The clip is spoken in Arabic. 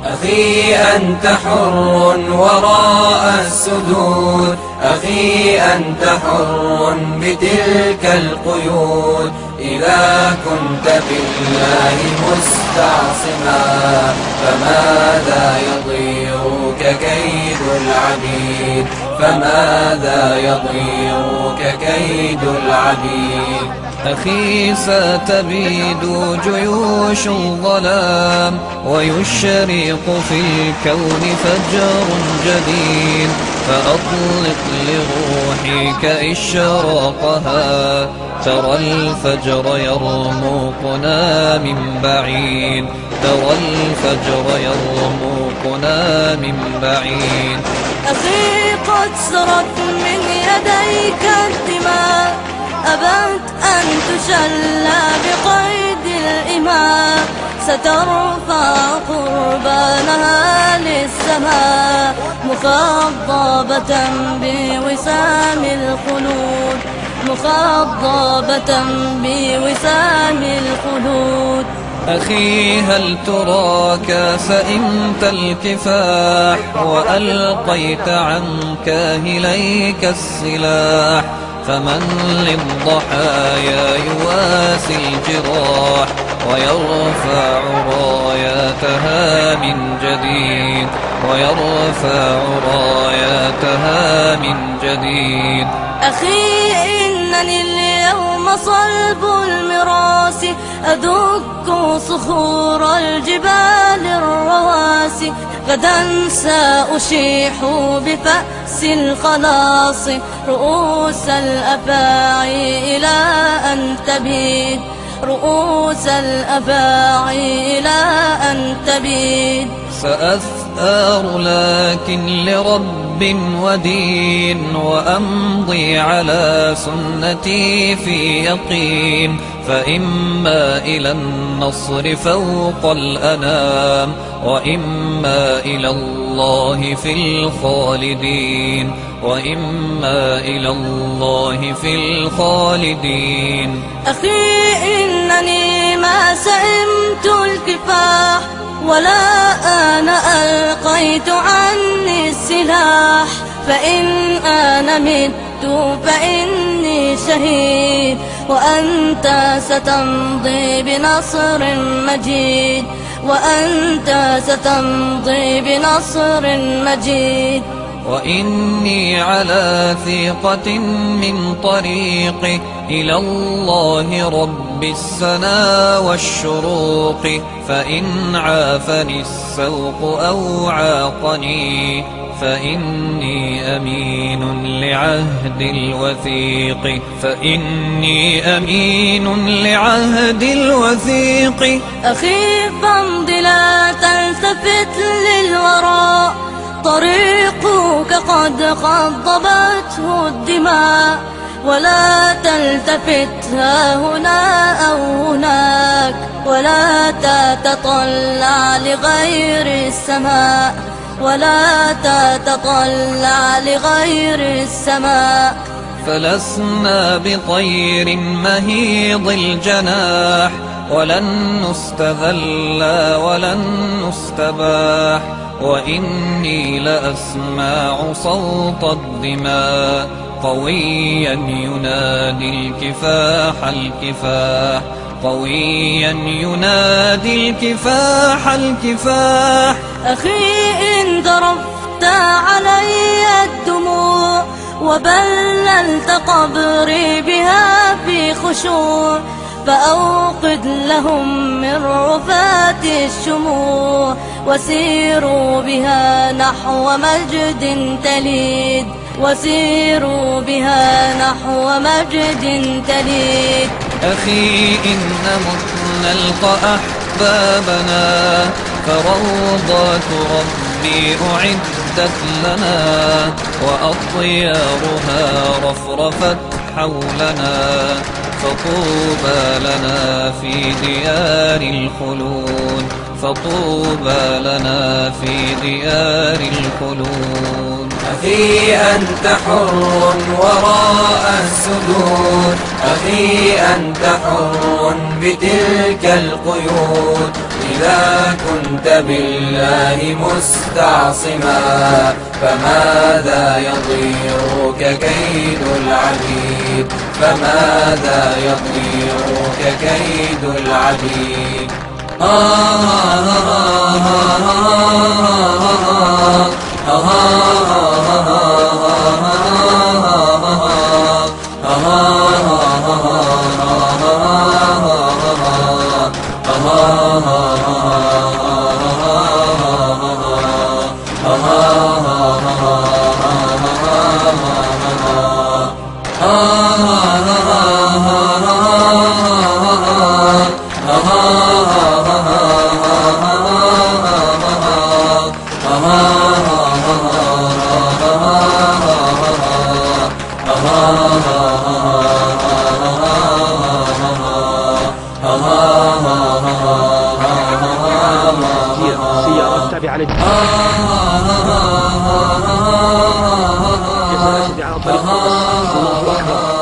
أخي أنت حر وراء السدود، أخي أنت حر بتلك القيود. إذا كنت بالله مستعصما فماذا يضيرك كيد العبيد، فماذا يضيرك كيد العبيد. أخي ستبيد جيوش الظلام ويشرق في الكون فجر جديد، فأطلق لروحك إشراقها. ترى الفجر يرمقنا من بعيد، ترى الفجر يرمقنا من بعيد. أخي قد سرت من يديك الدماء، أبت أن تشلى بقيد الإماء. سترفع قربانها للسماء مخضبة بوسام الخلود، مخضبة بوسام الخلود. أخي هل تراك سئمت الكفاح وألقيت عن كاهليك السلاح؟ فمن للضحايا يواسي الجراح ويرفع راياتها من جديد، ويرفع راياتها من جديد. أخي إنني اليوم صلب المراس، أدك صخور الجبال الرواسي. غدا سأشيح بفأس الخلاص رؤوس الأفاعي إلى أن تبيد، رؤوس الأفاعي إلى أن تبيد. سأثار لكن لرب ودين، وأمضي على سنتي في يقين. فإما إلى النصر فوق الأنام، وإما إلى الله في الخالدين، وإما إلى الله في الخالدين. أخي إنني ما سئمت الكفاح، ولا أنا ألقيت عني السلاح. فإن أنا مت فإني شهيد، وأنت ستمضي بنصر مجيد، وأنت ستمضي بنصر مجيد. وإني على ثقة من طريقي إلى الله رب السنا والشروق. فإن عافني السوق أو عاقني فإني أمين لعهد الوثيق، فإني أمين لعهد الوثيق. أخي فامض لا تلتفت للوراء، طريقك قد خضبته الدماء. ولا تلتفت ها هنا أو هناك، ولا تتطلع لغير السماء، ولا تتطلع لغير السماء. فلسنا بطير مهيض الجناح، ولن نستذل ولن نستباح. وإني لأسمع صوت الدماء قويا ينادي الكفاح الكفاح، قويا ينادي الكفاح الكفاح. أخي إن ذرفت علي الدموع وبللت قبري بها في خشوع، فأوقد لهم من رفات الشموع وسيروا بها نحو مجد تليد، وسيروا بها نحو مجد تليد. أخي إن مت نلقى أحبابنا، فروضات ربي أعدت لنا، وأطيارها رفرفت حولنا، فطوبى لنا في ديار الخلود، فطوبى لنا في ديار الخلود. أخي أنت حر وراء السدود، أخي أنت حر بتلك القيود. إذا كنت بالله مستعصما، فماذا يضيرك كيد العبيد، فماذا يضيرك كيد العبيد. سيارات تابعة للجيش على طريق الله أكبر.